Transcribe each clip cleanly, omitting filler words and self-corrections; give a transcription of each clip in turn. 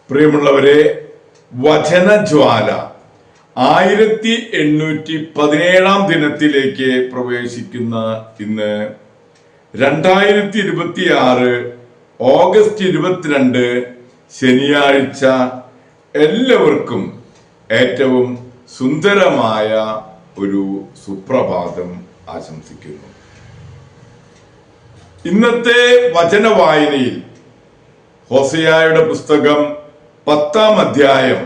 പ്രിയമുള്ളവരെ, വചനജ്വാല 1817 ദിനത്തിലേക്ക് പ്രവേശിക്കുന്ന ഇന്ന് 2026 ഓഗസ്റ്റ് 22 ശനിയാഴ്ച എല്ലാവർക്കും ഏറ്റവും സുന്ദരമായ ഒരു സുപ്രഭാതം ആശംസിക്കുന്നു. ഇന്നത്തെ വചന വായനയിൽ ഹോശയ്യായുടെ പുസ്തകം 10-ാം അധ്യായം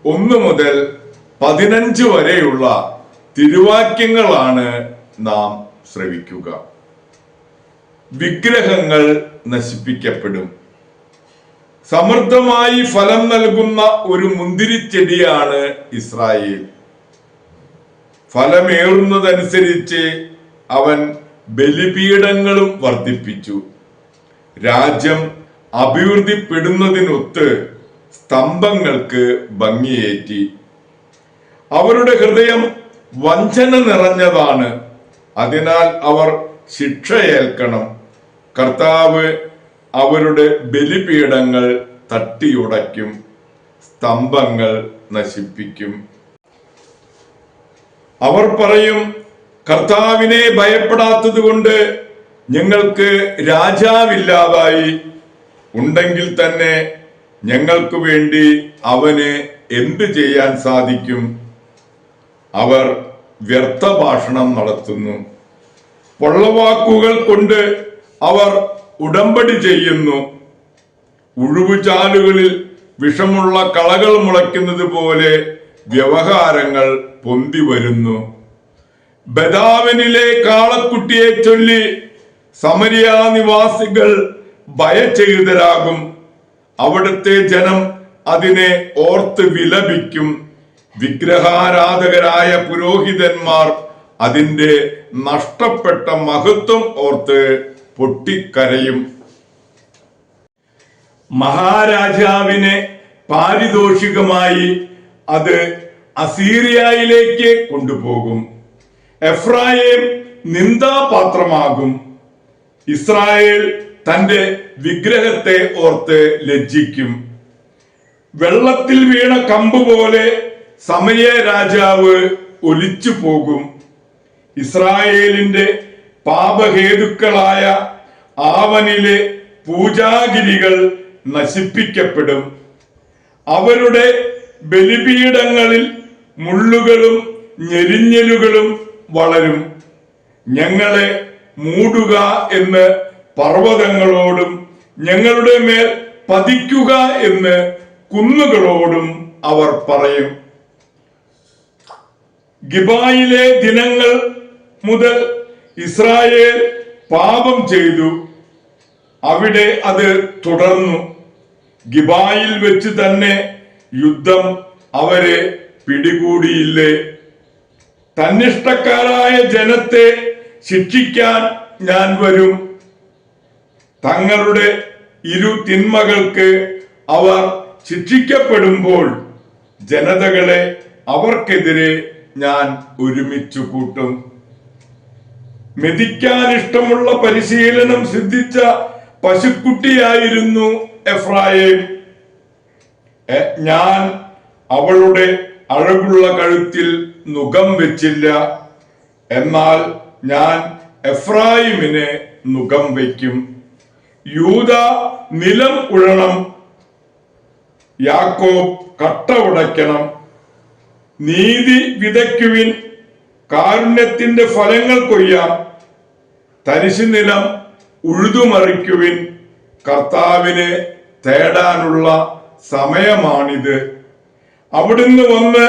1 മുതൽ 15 വരെയുള്ള തിരുവാക്യങ്ങളാണ് നാം ശ്രവിക്കുക. വിഗ്രഹങ്ങൾ നശിപ്പിക്കപ്പെടും. സമൃദ്ധമായി ഫലം നൽകുന്ന ഒരു മുന്തിരിച്ചെടിയാണ് ഇസ്രായേൽ. ഫലമേറുന്നതനുസരിച്ച് അവൻ ബലിപീഠങ്ങളും വർദ്ധിപ്പിച്ചു. രാജ്യം അഭിവൃദ്ധിപ്പെടുന്നതിനൊത്ത് സ്തംഭങ്ങൾക്ക് ഭംഗിയേറ്റി. അവരുടെ ഹൃദയം വഞ്ചന നിറഞ്ഞതാണ്, അതിനാൽ അവർ ശിക്ഷയേൽക്കണം. കർത്താവ് അവരുടെ ബലിപീഠങ്ങൾ തട്ടിയുടയ്ക്കും, സ്തംഭങ്ങൾ നശിപ്പിക്കും. അവർ പറയും, കർത്താവിനെ ഭയപ്പെടാത്തത് കൊണ്ട് ഞങ്ങൾക്ക് രാജാവില്ലാതായി. ഉണ്ടെങ്കിൽ തന്നെ ഞങ്ങൾക്ക് വേണ്ടി അവന് എന്ത് ചെയ്യാൻ സാധിക്കും? അവർ വ്യർത്ഥ ഭാഷണം നടത്തുന്നു. പൊള്ളവാക്കുകൾ കൊണ്ട് അവർ ഉടമ്പടി ചെയ്യുന്നു. ഉഴുവുചാലുകളിൽ വിഷമുള്ള കളകൾ മുളയ്ക്കുന്നത് പോലെ വ്യവഹാരങ്ങൾ പൊന്തി വരുന്നു. ബദാവനിലെ കാളക്കുട്ടിയെ ചൊല്ലി സമരിയ നിവാസികൾ ഭയചകിതരാകും. അവിടുത്തെ ജനം അതിനെ ഓർത്ത് വിലപിക്കും. വിഗ്രഹാരാധകരായ പുരോഹിതന്മാർ അതിന്റെ നഷ്ടപ്പെട്ട മഹത്വം ഓർത്ത് പൊട്ടിക്കരയും. മഹാരാജാവിനെ പാരിതോഷികമായി അത് അസീറിയയിലേക്ക് കൊണ്ടുപോകും. എഫ്രായിം നിന്ദാപാത്രമാകും. ഇസ്രായേൽ തന്റെ വിഗ്രഹത്തെ ഓർത്ത് ലജ്ജിക്കും. വെള്ളത്തിൽ വീണ കമ്പ് പോലെ സമരിയ രാജാവ് ഒലിച്ചു പോകും. ഇസ്രായേലിന്റെ പാപഹേതുക്കളായ ആവനിലെ പൂജാഗിരികൾ നശിപ്പിക്കപ്പെടും. അവരുടെ ബലിപീഠങ്ങളിൽ മുള്ളുകളും ഞെരിഞ്ഞലുകളും വളരും. ഞങ്ങളെ മൂടുക എന്ന് പർവ്വതങ്ങളോടും ഞങ്ങളുടെ മേൽ പതിക്കുക എന്ന് കുന്നുകളോടും അവർ പറയും. ഗിബായിലെ ദിനങ്ങൾ മുതൽ ഇസ്രായേൽ പാപം ചെയ്തു. അവിടെ അത് തുടർന്നു. ഗിബായിൽ വെച്ച് തന്നെ യുദ്ധം അവരെ പിടികൂടിയില്ലേ? തന്നിഷ്ടക്കാരായ ജനത്തെ ശിക്ഷിക്കാൻ ഞാൻ വരും. തങ്ങളുടെ ഇരു തിന്മകൾക്ക് അവർ ശിക്ഷിക്കപ്പെടുമ്പോൾ ജനതകളെ അവർക്കെതിരെ ഞാൻ ഒരുമിച്ചു കൂട്ടും. മെതിക്കാൻ ഇഷ്ടമുള്ള പരിശീലനം സിദ്ധിച്ച പശുക്കുട്ടിയായിരുന്നു എഫ്രായിം. ഞാൻ അവളുടെ അഴകുള്ള കഴുത്തിൽ നുകം വെച്ചില്ല. എന്നാൽ ഞാൻ എഫ്രായിമിനെ നുകം വയ്ക്കും. യൂദ നിലം ഉഴണം, യാക്കോബ് കട്ട ഉടയ്ക്കണം. നീതി വിതയ്ക്കുവിൻ, കാരുണ്യത്തിന്റെ ഫലങ്ങൾ കൊയ്യാം. തരിശു നിലം ഉഴുതുമറിക്കുവിൻ, കർത്താവിനെ തേടാനുള്ള സമയമാണിത്. അവിടുന്ന് വന്ന്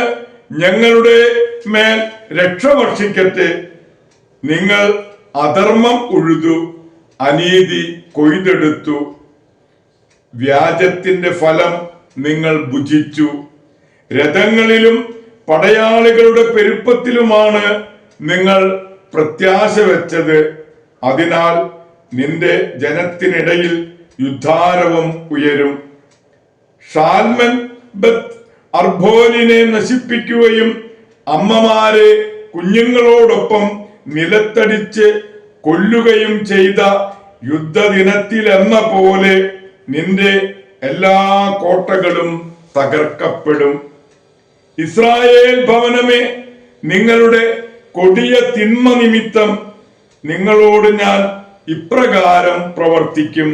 ഞങ്ങളുടെ മേൽ രക്ഷ വർഷിക്കട്ടെ. നിങ്ങൾ അധർമ്മം ഉഴുതു, അനീതി കൊയ്തെടുത്തു. വ്യാജത്തിന്റെ ഫലം നിങ്ങൾ ഭുജിച്ചു. രഥങ്ങളിലും പടയാളികളുടെ പെരുപ്പത്തിലുമാണ് നിങ്ങൾ പ്രത്യാശ വെച്ചത്. അതിനാൽ നിന്റെ ജനത്തിനിടയിൽ യുദ്ധാരവം ഉയരും. ഷാൽമൻ ബത്ത് അർബോലിനെ നശിപ്പിക്കുകയും അമ്മമാരെ കുഞ്ഞുങ്ങളോടൊപ്പം നിലത്തടിച്ച് കൊല്ലുകയും ചെയ്ത യുദ്ധദിനത്തിലെന്ന പോലെ നിന്റെ എല്ലാ കോട്ടകളും തകർക്കപ്പെടും. ഇസ്രായേൽ ഭവനമേ, നിങ്ങളുടെ കൊടിയ തിന്മ നിമിത്തം നിങ്ങളോട് ഞാൻ ഇപ്രകാരം പ്രവർത്തിക്കും.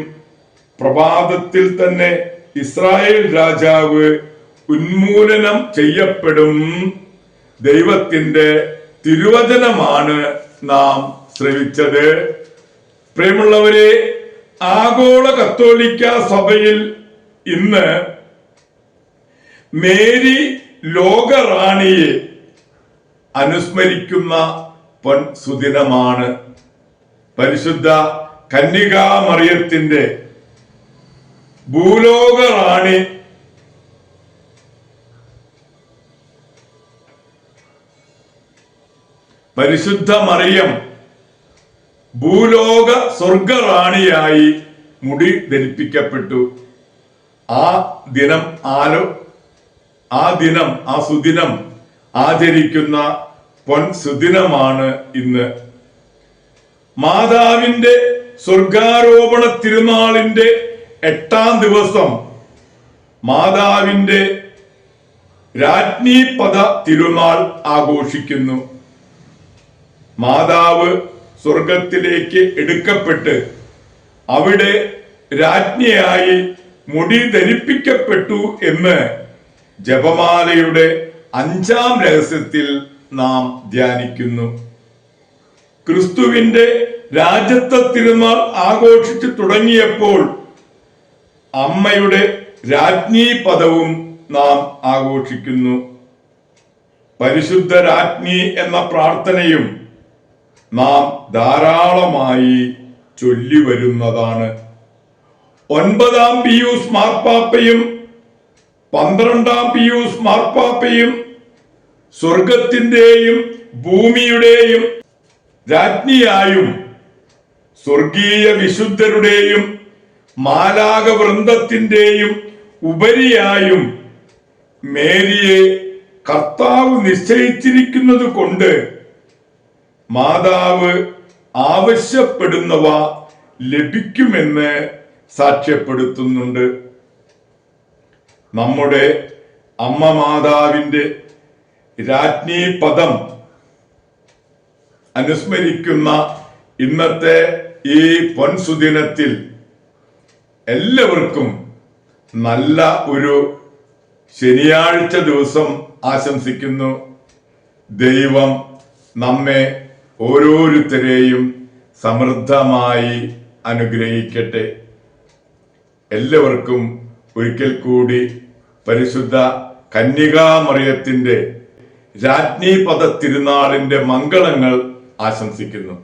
പ്രഭാതത്തിൽ തന്നെ ഇസ്രായേൽ രാജാവ് ഉന്മൂലനം ചെയ്യപ്പെടും. ദൈവത്തിന്റെ തിരുവചനമാണ് നാം ശ്രവിച്ചത്. പ്രിയമുള്ളവരെ, ആഗോള കത്തോലിക്ക സഭയിൽ ഇന്ന് മേരി ലോകറാണിയെ അനുസ്മരിക്കുന്ന സുദിനമാണ്. പരിശുദ്ധ കന്യകാമറിയത്തിന്റെ ഭൂലോക റാണി പരിശുദ്ധ മറിയം ഭൂലോക സ്വർഗറാണിയായി മുടി ധരിപ്പിക്കപ്പെട്ടു. ആ സുദിനം ആചരിക്കുന്ന സുദിനമാണ് ഇന്ന്. മാതാവിന്റെ സ്വർഗാരോപണ തിരുനാളിന്റെ 8-ാം ദിവസം മാതാവിന്റെ രാജ്ഞി പദ തിരുനാൾ ആഘോഷിക്കുന്നു. മാതാവ് സ്വർഗത്തിലേക്ക് എടുക്കപ്പെട്ട് അവിടെ രാജ്ഞിയായി മുടി ധരിപ്പിക്കപ്പെട്ടു എന്ന് ജപമാലയുടെ 5-ാം രഹസ്യത്തിൽ നാം ധ്യാനിക്കുന്നു. ക്രിസ്തുവിന്റെ രാജത്വ തിരുനാൾ ആഘോഷിച്ചു തുടങ്ങിയപ്പോൾ അമ്മയുടെ രാജ്ഞി പദവും നാം ആഘോഷിക്കുന്നു. പരിശുദ്ധ രാജ്ഞി എന്ന പ്രാർത്ഥനയും നാം ധാരാളമായി ചൊല്ലി വരുന്നതാണ്. 9-ാം പിയൂസ് മാർപ്പാപ്പയും 12-ാം പിയൂസ് മാർപ്പാപ്പയും സ്വർഗത്തിന്റെയും ഭൂമിയുടെയും രാജ്ഞിയായും സ്വർഗീയ വിശുദ്ധരുടെയും മാലാക വൃന്ദത്തിന്റെയും ഉപരിയായും മേരിയെ കർത്താവ് നിശ്ചയിച്ചിരിക്കുന്നത് കൊണ്ട് മാതാവ് ആവശ്യപ്പെടുന്നവ ലഭിക്കുമെന്ന് സാക്ഷ്യപ്പെടുത്തുന്നുണ്ട്. നമ്മുടെ അമ്മ മാതാവിന്റെ രാജ്ഞി പദം അനുസ്മരിക്കുന്ന ഇന്നത്തെ ഈ പൊൻസുദിനത്തിൽ എല്ലാവർക്കും നല്ല ഒരു ശനിയാഴ്ച ദിവസം ആശംസിക്കുന്നു. ദൈവം നമ്മെ ഓരോരുത്തരെയും സമൃദ്ധമായി അനുഗ്രഹിക്കട്ടെ. എല്ലാവർക്കും ഒരിക്കൽ കൂടി പരിശുദ്ധ കന്യകാമറിയത്തിന്റെ രാജ്ഞി പദ തിരുനാളിന്റെ മംഗളങ്ങൾ ആശംസിക്കുന്നു.